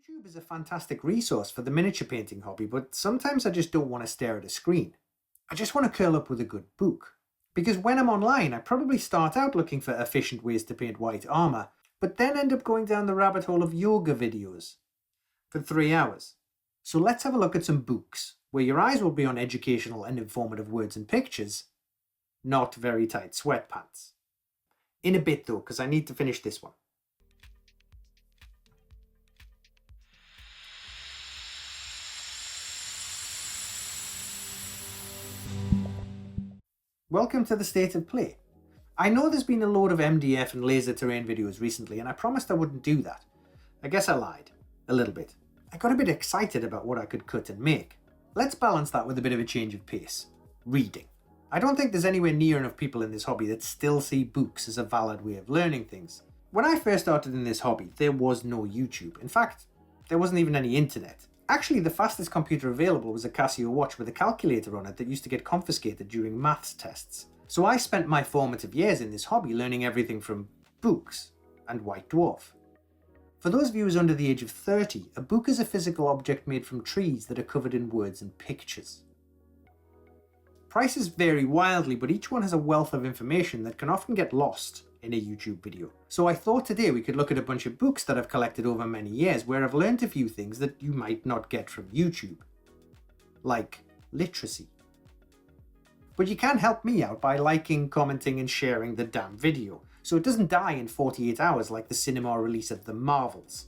YouTube is a fantastic resource for the miniature painting hobby, but sometimes I just don't want to stare at a screen. I just want to curl up with a good book. Because when I'm online, I probably start out looking for efficient ways to paint white armour, but then end up going down the rabbit hole of yoga videos for 3 hours. So let's have a look at some books, where your eyes will be on educational and informative words and pictures, not very tight sweatpants. In a bit though, because I need to finish this one. Welcome to the State of Play. I know there's been a load of MDF and laser terrain videos recently, and I promised I wouldn't do that. I guess I lied. A little bit. I got a bit excited about what I could cut and make. Let's balance that with a bit of a change of pace. Reading. I don't think there's anywhere near enough people in this hobby that still see books as a valid way of learning things. When I first started in this hobby, there was no YouTube. In fact, there wasn't even any internet. Actually, the fastest computer available was a Casio watch with a calculator on it that used to get confiscated during maths tests. So I spent my formative years in this hobby learning everything from books and White Dwarf. For those viewers under the age of 30, a book is a physical object made from trees that are covered in words and pictures. Prices vary wildly, but each one has a wealth of information that can often get lost in a YouTube video. So I thought today we could look at a bunch of books that I've collected over many years where I've learned a few things that you might not get from YouTube. Like literacy. But you can help me out by liking, commenting and sharing the damn video, so it doesn't die in 48 hours like the cinema release of The Marvels.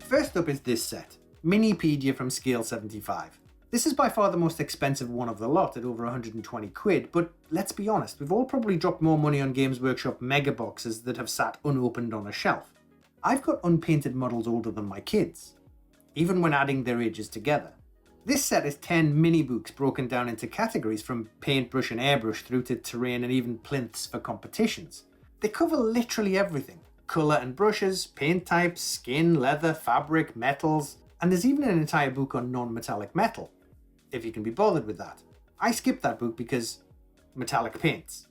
First up is this set, Minipedia from Scale 75. This is by far the most expensive one of the lot at over 120 quid, but let's be honest, we've all probably dropped more money on Games Workshop mega boxes that have sat unopened on a shelf. I've got unpainted models older than my kids, even when adding their ages together. This set is 10 mini books broken down into categories from paintbrush and airbrush through to terrain and even plinths for competitions. They cover literally everything. Colour and brushes, paint types, skin, leather, fabric, metals, and there's even an entire book on non-metallic metal, if you can be bothered with that. I skipped that book because metallic paints.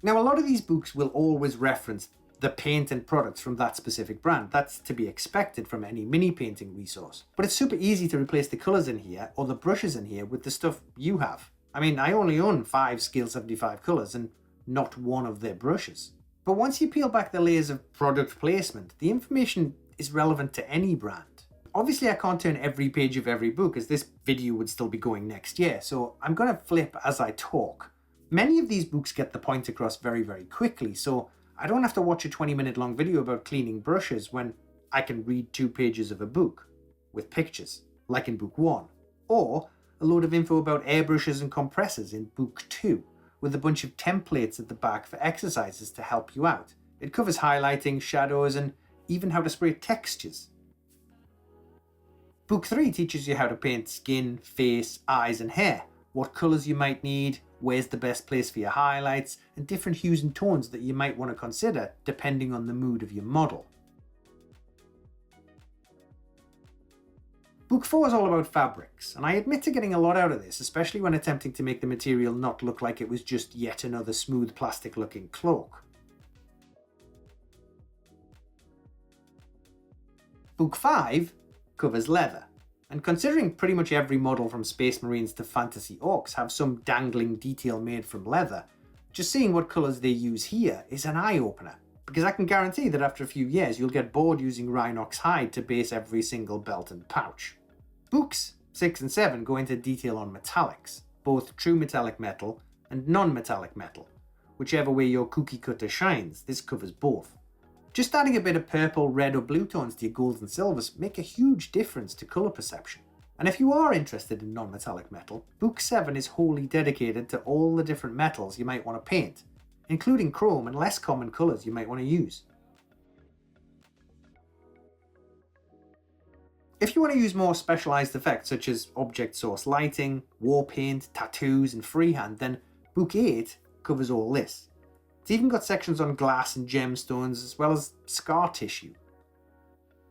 Now a lot of these books will always reference the paint and products from that specific brand. That's to be expected from any mini painting resource. But it's super easy to replace the colours in here or the brushes in here with the stuff you have. I mean, I only own 5 Scale 75 colours and not one of their brushes. But once you peel back the layers of product placement, the information is relevant to any brand. Obviously I can't turn every page of every book as this video would still be going next year, so I'm going to flip as I talk. Many of these books get the point across very quickly, so I don't have to watch a 20-minute long video about cleaning brushes when I can read 2 pages of a book with pictures, like in book 1, or a load of info about airbrushes and compressors in book 2, with a bunch of templates at the back for exercises to help you out. It covers highlighting, shadows, and even how to spray textures. Book 3 teaches you how to paint skin, face, eyes and hair, what colours you might need, where's the best place for your highlights, and different hues and tones that you might want to consider depending on the mood of your model. Book 4 is all about fabrics, and I admit to getting a lot out of this, especially when attempting to make the material not look like it was just yet another smooth plastic looking cloak. Book 5 covers leather, and considering pretty much every model from Space Marines to Fantasy Orcs have some dangling detail made from leather, just seeing what colours they use here is an eye-opener, because I can guarantee that after a few years you'll get bored using Rhinox hide to base every single belt and pouch. Books 6 and 7 go into detail on metallics, both true metallic metal and non-metallic metal. Whichever way your cookie cutter shines, this covers both. Just adding a bit of purple, red or blue tones to your golds and silvers make a huge difference to colour perception. And if you are interested in non-metallic metal, Book 7 is wholly dedicated to all the different metals you might want to paint, including chrome and less common colours you might want to use. If you want to use more specialised effects such as object source lighting, war paint, tattoos and freehand, then Book 8 covers all this. It's even got sections on glass and gemstones as well as scar tissue.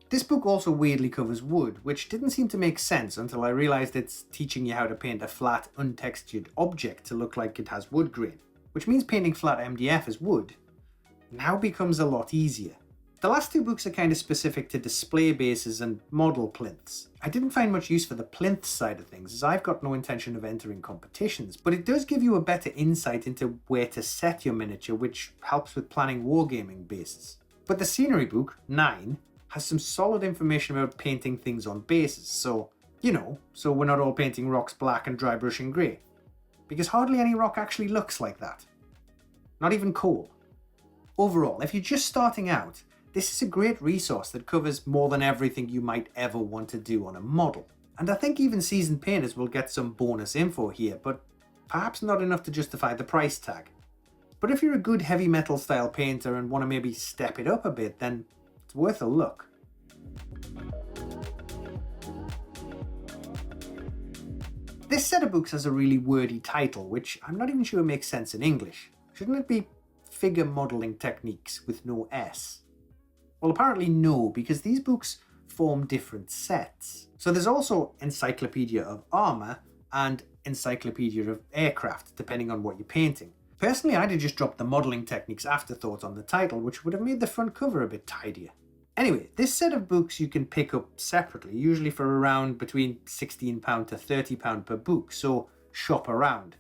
This book also weirdly covers wood, which didn't seem to make sense until I realised it's teaching you how to paint a flat, untextured object to look like it has wood grain, which means painting flat MDF as wood now becomes a lot easier. The last two books are kind of specific to display bases and model plinths. I didn't find much use for the plinth side of things, as I've got no intention of entering competitions, but it does give you a better insight into where to set your miniature, which helps with planning wargaming bases. But the scenery book, 9, has some solid information about painting things on bases, so we're not all painting rocks black and dry brushing grey. Because hardly any rock actually looks like that. Not even coal. Overall, if you're just starting out, this is a great resource that covers more than everything you might ever want to do on a model. And I think even seasoned painters will get some bonus info here, but perhaps not enough to justify the price tag. But if you're a good heavy metal style painter and want to maybe step it up a bit, then it's worth a look. This set of books has a really wordy title, which I'm not even sure makes sense in English. Shouldn't it be Figure Modelling Techniques with no S? Well, apparently no, because these books form different sets. So there's also Encyclopedia of Armour and Encyclopedia of Aircraft, depending on what you're painting. Personally, I'd have just dropped the modelling techniques afterthought on the title, which would have made the front cover a bit tidier. Anyway, this set of books you can pick up separately, usually for around between £16 to £30 per book, so shop around.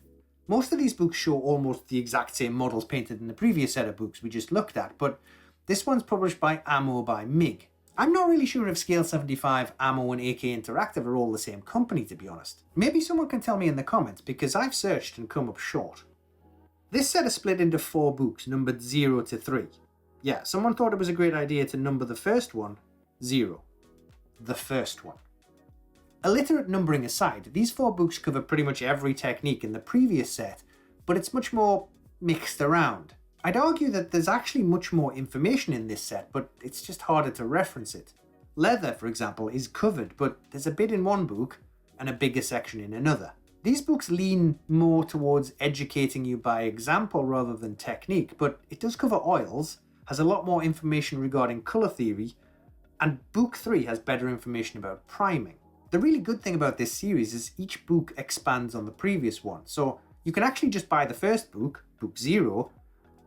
Most of these books show almost the exact same models painted in the previous set of books we just looked at, but this one's published by Ammo by MIG. I'm not really sure if Scale 75, Ammo and AK Interactive are all the same company, to be honest. Maybe someone can tell me in the comments, because I've searched and come up short. This set is split into 4 books, numbered 0 to 3. Yeah, someone thought it was a great idea to number the first one 0. The first one. Illiterate numbering aside, these 4 books cover pretty much every technique in the previous set, but it's much more mixed around. I'd argue that there's actually much more information in this set, but it's just harder to reference it. Leather, for example, is covered, but there's a bit in one book and a bigger section in another. These books lean more towards educating you by example rather than technique, but it does cover oils, has a lot more information regarding colour theory, and book 3 has better information about priming. The really good thing about this series is each book expands on the previous one, so you can actually just buy the first book, book 0.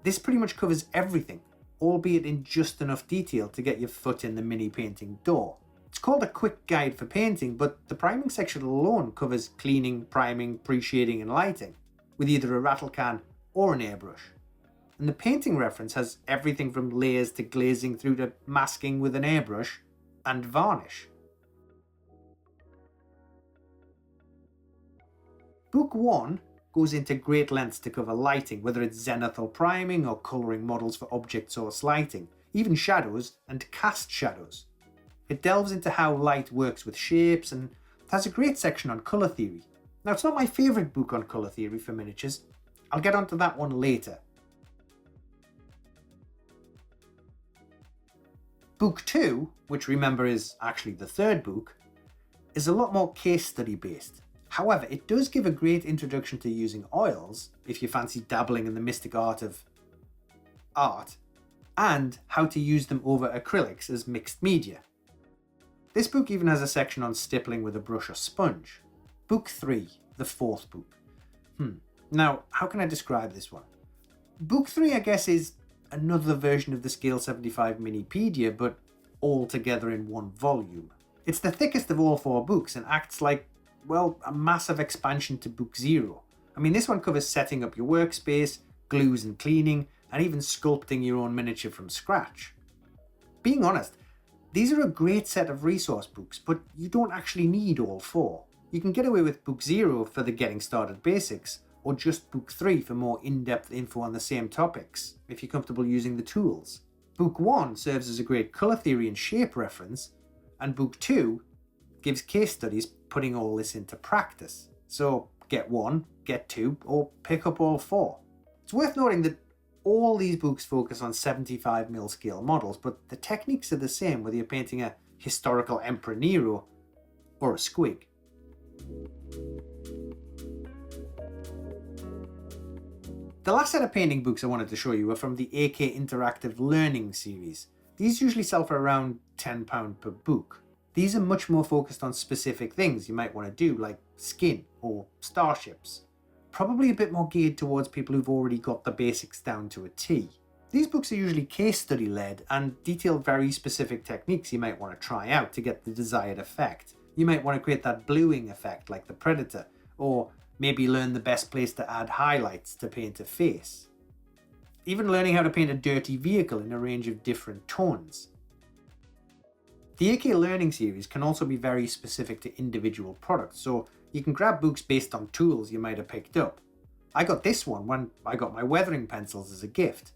This pretty much covers everything, albeit in just enough detail to get your foot in the mini painting door. It's called a quick guide for painting, but the priming section alone covers cleaning, priming, pre-shading and lighting, with either a rattle can or an airbrush. And the painting reference has everything from layers to glazing through to masking with an airbrush and varnish. Book 1 goes into great lengths to cover lighting, whether it's zenithal priming or colouring models for object source lighting, even shadows and cast shadows. It delves into how light works with shapes and has a great section on colour theory. Now, it's not my favourite book on colour theory for miniatures. I'll get onto that one later. Book 2, which remember is actually the third book, is a lot more case study based. However, it does give a great introduction to using oils, if you fancy dabbling in the mystic art of art, and how to use them over acrylics as mixed media. This book even has a section on stippling with a brush or sponge. Book 3, the fourth book. Now, how can I describe this one? Book 3, I guess, is another version of the Scale 75 Minipedia, but all together in one volume. It's the thickest of all 4 books and acts like, well, a massive expansion to book 0. I mean, this one covers setting up your workspace, glues and cleaning, and even sculpting your own miniature from scratch. Being honest, these are a great set of resource books, but you don't actually need all 4. You can get away with book 0 for the getting started basics, or just book 3 for more in-depth info on the same topics, if you're comfortable using the tools. Book 1 serves as a great colour theory and shape reference, and book 2 gives case studies putting all this into practice. So get 1, get 2, or pick up all 4. It's worth noting that all these books focus on 75mm scale models, but the techniques are the same whether you're painting a historical Emperor Nero or a squig. The last set of painting books I wanted to show you are from the AK Interactive Learning series. These usually sell for around £10 per book. These are much more focused on specific things you might want to do, like skin or starships. Probably a bit more geared towards people who've already got the basics down to a T. These books are usually case study led and detail very specific techniques you might want to try out to get the desired effect. You might want to create that bluing effect like the Predator, or maybe learn the best place to add highlights to paint a face. Even learning how to paint a dirty vehicle in a range of different tones. The AK Learning series can also be very specific to individual products, so you can grab books based on tools you might have picked up. I got this one when I got my weathering pencils as a gift.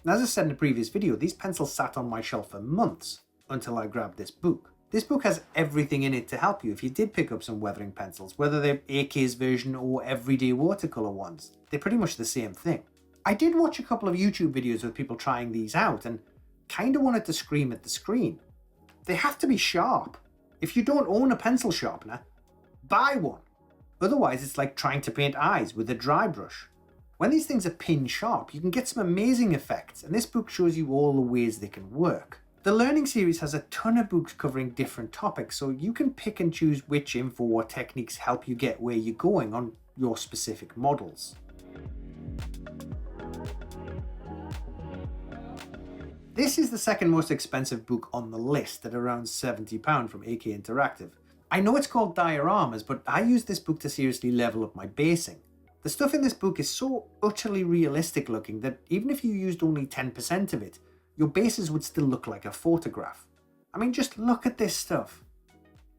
And as I said in a previous video, these pencils sat on my shelf for months until I grabbed this book. This book has everything in it to help you if you did pick up some weathering pencils, whether they're AK's version or everyday watercolour ones. They're pretty much the same thing. I did watch a couple of YouTube videos with people trying these out and kinda wanted to scream at the screen. They have to be sharp. If you don't own a pencil sharpener, buy one. Otherwise it's like trying to paint eyes with a dry brush. When these things are pin sharp, you can get some amazing effects, and this book shows you all the ways they can work. The Learning series has a ton of books covering different topics, so you can pick and choose which info or techniques help you get where you're going on your specific models. This is the second most expensive book on the list at around £70 from AK Interactive. I know it's called Dioramas, but I use this book to seriously level up my basing. The stuff in this book is so utterly realistic looking that even if you used only 10% of it, your bases would still look like a photograph. I mean, just look at this stuff.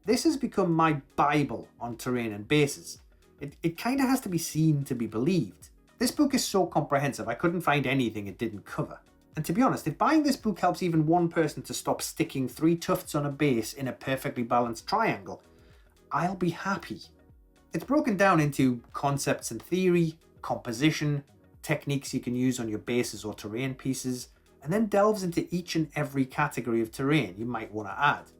This has become my Bible on terrain and bases. It kinda has to be seen to be believed. This book is so comprehensive I couldn't find anything it didn't cover. And to be honest, if buying this book helps even one person to stop sticking 3 tufts on a base in a perfectly balanced triangle, I'll be happy. It's broken down into concepts and theory, composition, techniques you can use on your bases or terrain pieces, and then delves into each and every category of terrain you might want to add.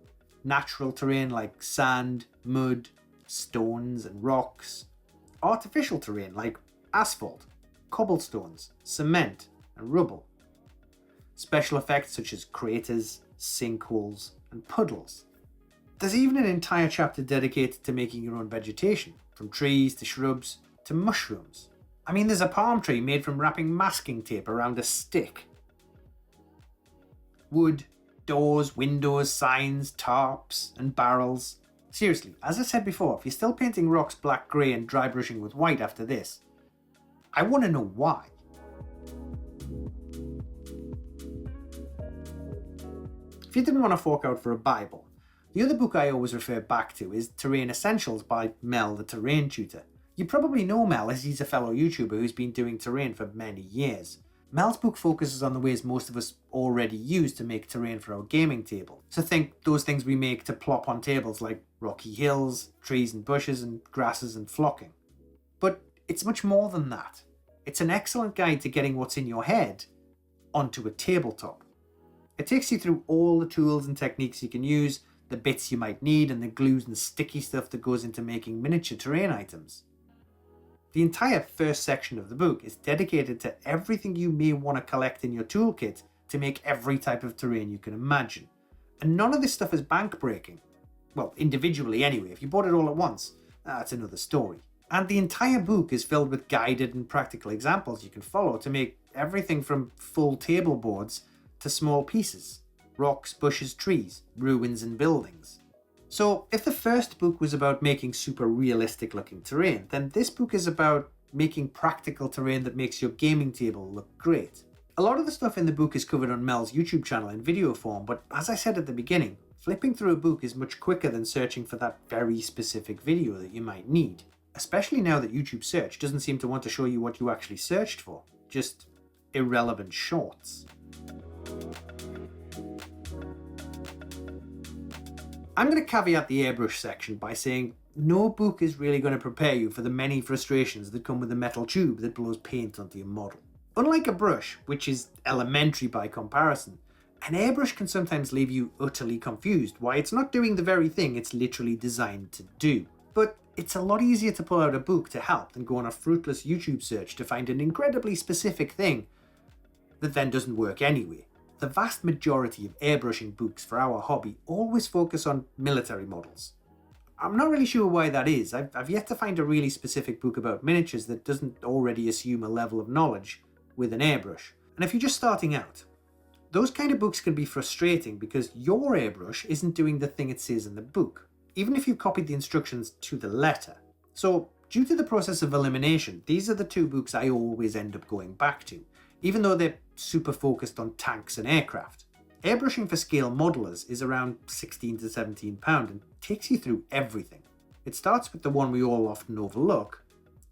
Natural terrain like sand, mud, stones and rocks. Artificial terrain like asphalt, cobblestones, cement and rubble. Special effects such as craters, sinkholes and puddles. There's even an entire chapter dedicated to making your own vegetation, from trees to shrubs to mushrooms. I mean, there's a palm tree made from wrapping masking tape around a stick. Wood, doors, windows, signs, tarps and barrels. Seriously, as I said before, if you're still painting rocks black, grey and dry brushing with white after this, I want to know why. If you didn't want to fork out for a Bible, the other book I always refer back to is Terrain Essentials by Mel the Terrain Tutor. You probably know Mel as he's a fellow YouTuber who's been doing terrain for many years. Mel's book focuses on the ways most of us already use to make terrain for our gaming table. So think those things we make to plop on tables like rocky hills, trees and bushes and grasses and flocking. But it's much more than that. It's an excellent guide to getting what's in your head onto a tabletop. It takes you through all the tools and techniques you can use, the bits you might need, and the glues and sticky stuff that goes into making miniature terrain items. The entire first section of the book is dedicated to everything you may want to collect in your toolkit to make every type of terrain you can imagine. And none of this stuff is bank breaking. Well, individually anyway. If you bought it all at once, that's another story. And the entire book is filled with guided and practical examples you can follow to make everything from full table boards to small pieces. Rocks, bushes, trees, ruins and buildings. So if the first book was about making super realistic looking terrain, then this book is about making practical terrain that makes your gaming table look great. A lot of the stuff in the book is covered on Mel's YouTube channel in video form, but as I said at the beginning, flipping through a book is much quicker than searching for that very specific video that you might need. Especially now that YouTube search doesn't seem to want to show you what you actually searched for, just irrelevant shorts. I'm going to caveat the airbrush section by saying no book is really going to prepare you for the many frustrations that come with a metal tube that blows paint onto your model. Unlike a brush, which is elementary by comparison, an airbrush can sometimes leave you utterly confused why it's not doing the very thing it's literally designed to do. But it's a lot easier to pull out a book to help than go on a fruitless YouTube search to find an incredibly specific thing that then doesn't work anyway. The vast majority of airbrushing books for our hobby always focus on military models. I'm not really sure why that is. I've yet to find a really specific book about miniatures that doesn't already assume a level of knowledge with an airbrush. And if you're just starting out, those kind of books can be frustrating because your airbrush isn't doing the thing it says in the book, even if you copied the instructions to the letter. So, due to the process of elimination, these are the two books I always end up going back to, even though they're super focused on tanks and aircraft. Airbrushing for Scale Modelers is around £16 to £17 and takes you through everything. It starts with the one we all often overlook,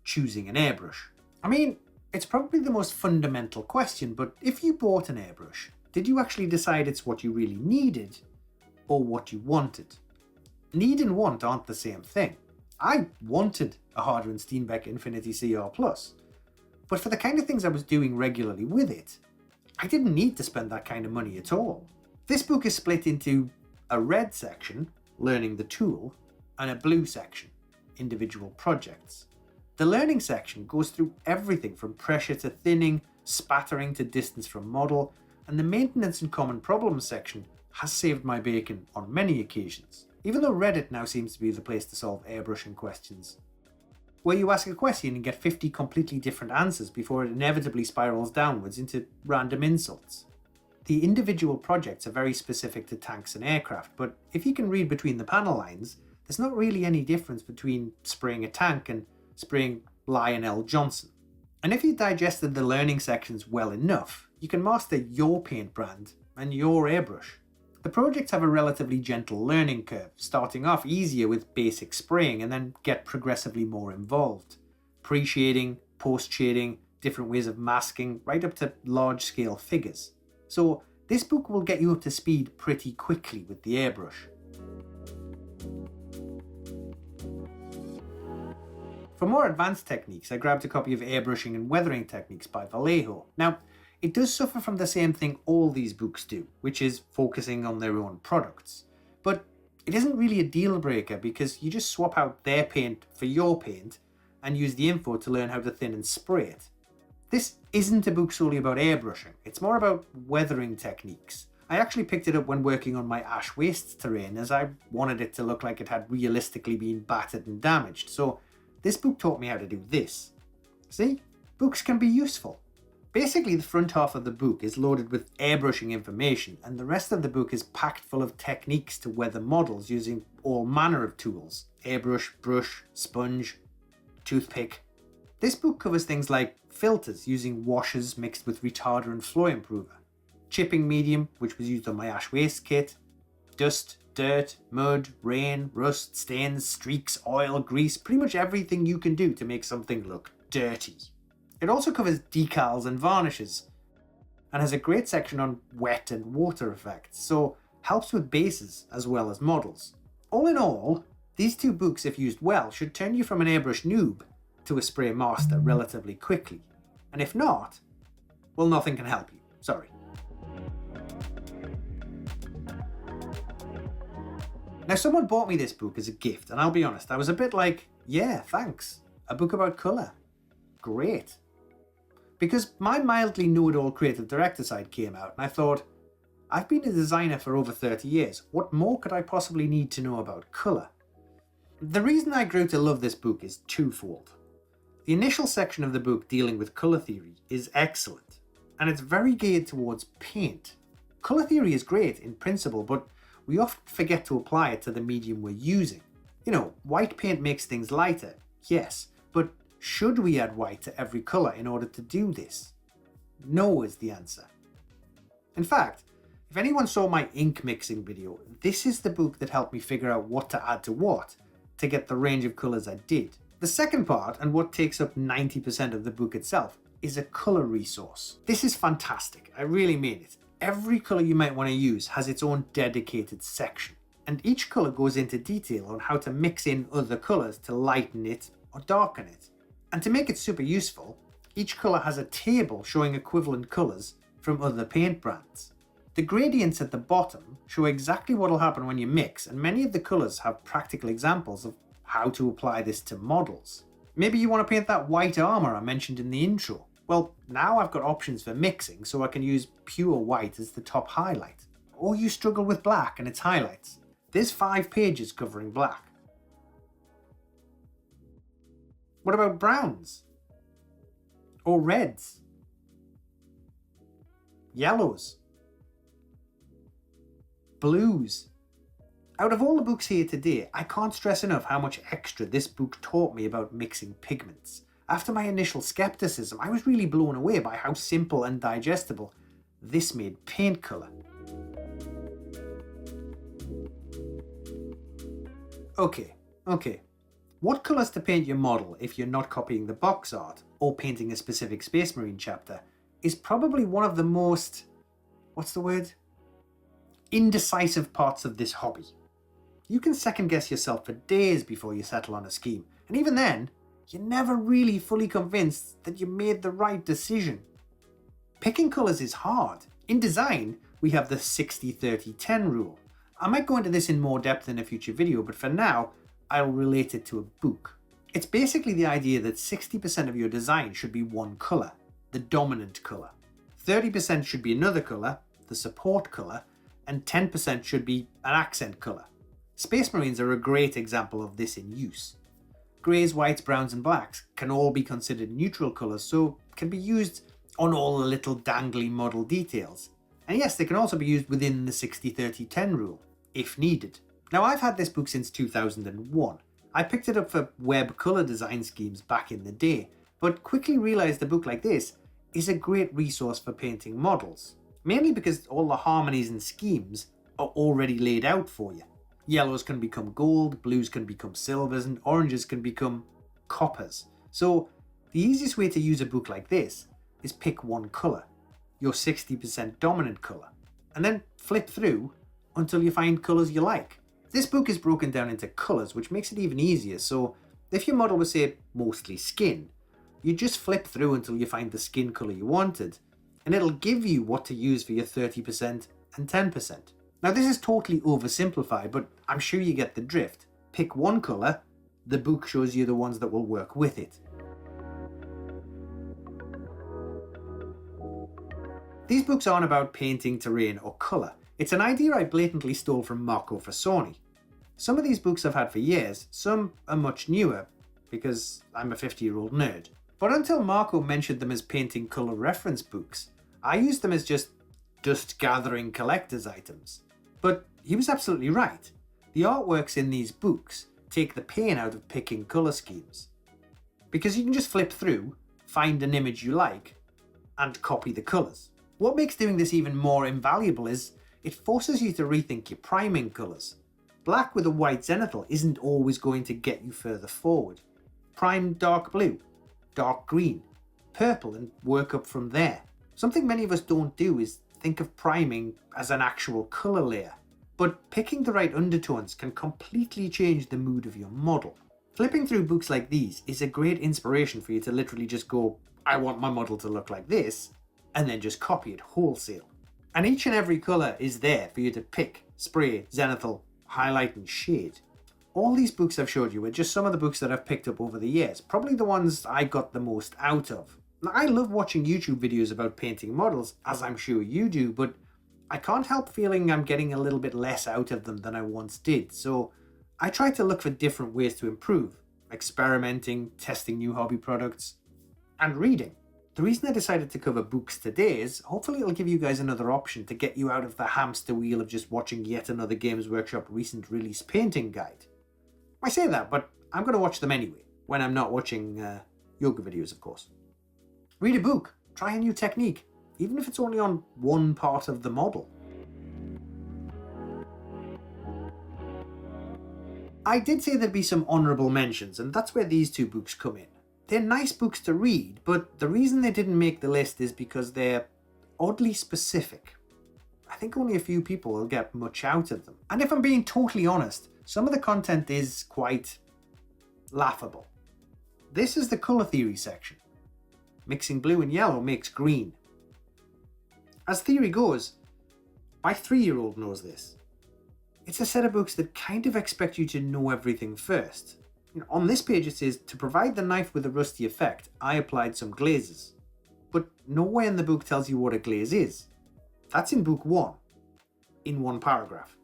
choosing an airbrush. I mean, it's probably the most fundamental question, but if you bought an airbrush, did you actually decide it's what you really needed or what you wanted? Need and want aren't the same thing. I wanted a Harder and Steenbeck Infinity CR+, but for the kind of things I was doing regularly with it, I didn't need to spend that kind of money at all. This book is split into a red section, Learning the Tool, and a blue section, Individual Projects. The learning section goes through everything from pressure to thinning, spattering to distance from model, and the maintenance and common problems section has saved my bacon on many occasions, even though Reddit now seems to be the place to solve airbrushing questions, where you ask a question and get 50 completely different answers before it inevitably spirals downwards into random insults. The individual projects are very specific to tanks and aircraft, but if you can read between the panel lines, there's not really any difference between spraying a tank and spraying Lionel Johnson. And if you digested the learning sections well enough, you can master your paint brand and your airbrush. The projects have a relatively gentle learning curve, starting off easier with basic spraying and then get progressively more involved. Pre-shading, post-shading, different ways of masking, right up to large-scale figures. So this book will get you up to speed pretty quickly with the airbrush. For more advanced techniques, I grabbed a copy of Airbrushing and Weathering Techniques by Vallejo. Now, it does suffer from the same thing all these books do, which is focusing on their own products. But it isn't really a deal breaker because you just swap out their paint for your paint and use the info to learn how to thin and spray it. This isn't a book solely about airbrushing, it's more about weathering techniques. I actually picked it up when working on my ash wastes terrain as I wanted it to look like it had realistically been battered and damaged, so this book taught me how to do this. See? Books can be useful. Basically, the front half of the book is loaded with airbrushing information, and the rest of the book is packed full of techniques to weather models using all manner of tools. Airbrush, brush, sponge, toothpick. This book covers things like filters using washes mixed with retarder and flow improver, chipping medium, which was used on my ash waste kit, dust, dirt, mud, rain, rust, stains, streaks, oil, grease, pretty much everything you can do to make something look dirty. It also covers decals and varnishes, and has a great section on wet and water effects, so helps with bases as well as models. All in all, these two books, if used well, should turn you from an airbrush noob to a spray master relatively quickly. And if not, well, nothing can help you. Sorry. Now, someone bought me this book as a gift, and I'll be honest, I was a bit like, yeah, thanks. A book about colour. Great. Because my mildly know-it-all creative director side came out, and I thought, I've been a designer for over 30 years. What more could I possibly need to know about colour? The reason I grew to love this book is twofold. The initial section of the book dealing with colour theory is excellent, and it's very geared towards paint. Colour theory is great in principle, but we often forget to apply it to the medium we're using. You know, white paint makes things lighter, yes, but should we add white to every colour in order to do this? No is the answer. In fact, if anyone saw my ink mixing video, this is the book that helped me figure out what to add to what to get the range of colours I did. The second part, and what takes up 90% of the book itself, is a colour resource. This is fantastic, I really mean it. Every colour you might want to use has its own dedicated section, and each colour goes into detail on how to mix in other colours to lighten it or darken it. And to make it super useful, each colour has a table showing equivalent colours from other paint brands. The gradients at the bottom show exactly what will happen when you mix, and many of the colours have practical examples of how to apply this to models. Maybe you want to paint that white armour I mentioned in the intro. Well, now I've got options for mixing, so I can use pure white as the top highlight. Or you struggle with black and its highlights. There's 5 pages covering black. What about browns? Or reds? yellows, blues. Out of all the books here today, I can't stress enough how much extra this book taught me about mixing pigments. After my initial skepticism, I was really blown away by how simple and digestible this made paint colour. Okay. What colours to paint your model if you're not copying the box art or painting a specific Space Marine chapter is probably one of the most, indecisive parts of this hobby. You can second guess yourself for days before you settle on a scheme, and even then, you're never really fully convinced that you made the right decision. Picking colours is hard. In design, we have the 60-30-10 rule. I might go into this in more depth in a future video, but for now, I'll relate it to a book. It's basically the idea that 60% of your design should be one colour, the dominant colour. 30% should be another colour, the support colour, and 10% should be an accent colour. Space Marines are a great example of this in use. Greys, whites, browns and blacks can all be considered neutral colours, so can be used on all the little dangly model details. And yes, they can also be used within the 60-30-10 rule, if needed. Now, I've had this book since 2001. I picked it up for web colour design schemes back in the day, but quickly realised a book like this is a great resource for painting models, mainly because all the harmonies and schemes are already laid out for you. Yellows can become gold, blues can become silvers, and oranges can become coppers. So the easiest way to use a book like this is pick one colour, your 60% dominant colour, and then flip through until you find colours you like. This book is broken down into colours, which makes it even easier, so if your model was, say, mostly skin, you just flip through until you find the skin colour you wanted, and it'll give you what to use for your 30% and 10%. Now, this is totally oversimplified, but I'm sure you get the drift. Pick one colour, the book shows you the ones that will work with it. These books aren't about painting, terrain or colour. It's an idea I blatantly stole from Marco Frassoni. Some of these books I've had for years, some are much newer, because I'm a 50-year-old nerd. But until Marco mentioned them as painting colour reference books, I used them as just dust-gathering collector's items. But he was absolutely right. The artworks in these books take the pain out of picking colour schemes. Because you can just flip through, find an image you like, and copy the colours. What makes doing this even more invaluable is it forces you to rethink your priming colours. Black with a white zenithal isn't always going to get you further forward. Prime dark blue, dark green, purple, and work up from there. Something many of us don't do is think of priming as an actual colour layer, but picking the right undertones can completely change the mood of your model. Flipping through books like these is a great inspiration for you to literally just go, I want my model to look like this, and then just copy it wholesale. And each and every colour is there for you to pick, spray, zenithal, highlight and shade. All these books I've showed you are just some of the books that I've picked up over the years, probably the ones I got the most out of. Now, I love watching YouTube videos about painting models, as I'm sure you do, but I can't help feeling I'm getting a little bit less out of them than I once did, so I try to look for different ways to improve, experimenting, testing new hobby products, and reading. The reason I decided to cover books today is hopefully it'll give you guys another option to get you out of the hamster wheel of just watching yet another Games Workshop recent release painting guide. I say that, but I'm going to watch them anyway, when I'm not watching yoga videos, of course. Read a book, try a new technique, even if it's only on one part of the model. I did say there'd be some honourable mentions, and that's where these two books come in. They're nice books to read, but the reason they didn't make the list is because they're oddly specific. I think only a few people will get much out of them. And if I'm being totally honest, some of the content is quite laughable. This is the colour theory section. Mixing blue and yellow makes green. As theory goes, my 3-year-old knows this. It's a set of books that kind of expect you to know everything first. On this page it says, to provide the knife with a rusty effect, I applied some glazes. But nowhere in the book tells you what a glaze is. That's in book 1, in one paragraph,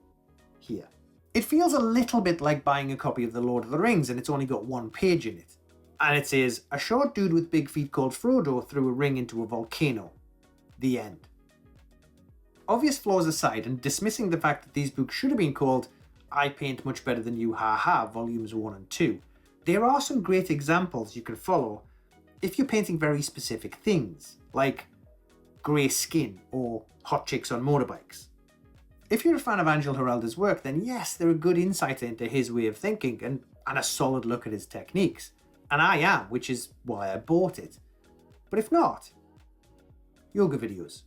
here. It feels a little bit like buying a copy of The Lord of the Rings and it's only got one page in it. And it says, a short dude with big feet called Frodo threw a ring into a volcano. The end. obvious flaws aside, and dismissing the fact that these books should have been called I Paint Much Better Than You, Haha, Volumes 1 and 2, there are some great examples you can follow if you're painting very specific things, like grey skin or hot chicks on motorbikes. If you're a fan of Angel Heralda's work, then yes, they're a good insight into his way of thinking and a solid look at his techniques. And I am, which is why I bought it. But if not, yoga videos.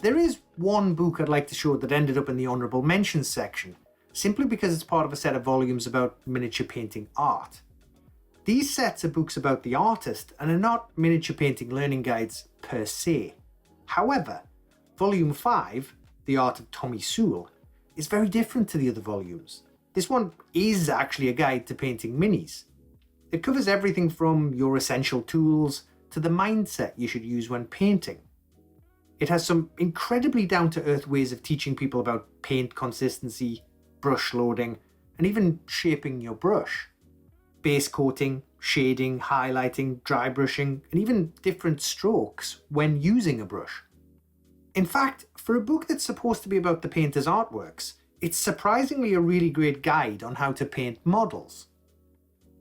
There is one book I'd like to show that ended up in the honourable mentions section, simply because it's part of a set of volumes about miniature painting art. These sets are books about the artist and are not miniature painting learning guides per se. However, Volume 5, The Art of Tommy Sewell, is very different to the other volumes. This one is actually a guide to painting minis. It covers everything from your essential tools to the mindset you should use when painting. It has some incredibly down-to-earth ways of teaching people about paint consistency, brush loading, and even shaping your brush. Base coating, shading, highlighting, dry brushing, and even different strokes when using a brush. In fact, for a book that's supposed to be about the painter's artworks, it's surprisingly a really great guide on how to paint models.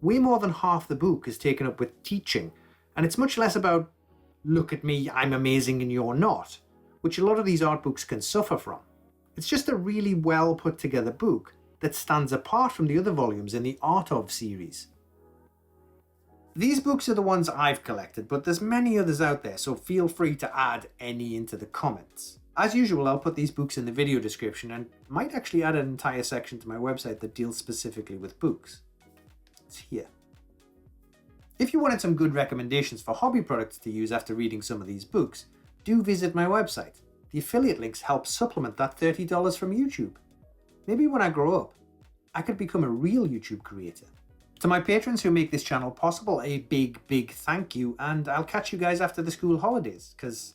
Way more than half the book is taken up with teaching, and it's much less about look at me, I'm amazing and you're not, which a lot of these art books can suffer from. It's just a really well put together book that stands apart from the other volumes in the Art of series. These books are the ones I've collected, but there's many others out there, so feel free to add any into the comments. As usual, I'll put these books in the video description and might actually add an entire section to my website that deals specifically with books. It's here. If you wanted some good recommendations for hobby products to use after reading some of these books, do visit my website. The affiliate links help supplement that $30 from YouTube. Maybe when I grow up, I could become a real YouTube creator. To my patrons who make this channel possible, a big thank you, and I'll catch you guys after the school holidays, because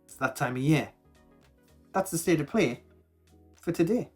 it's that time of year. That's the state of play for today.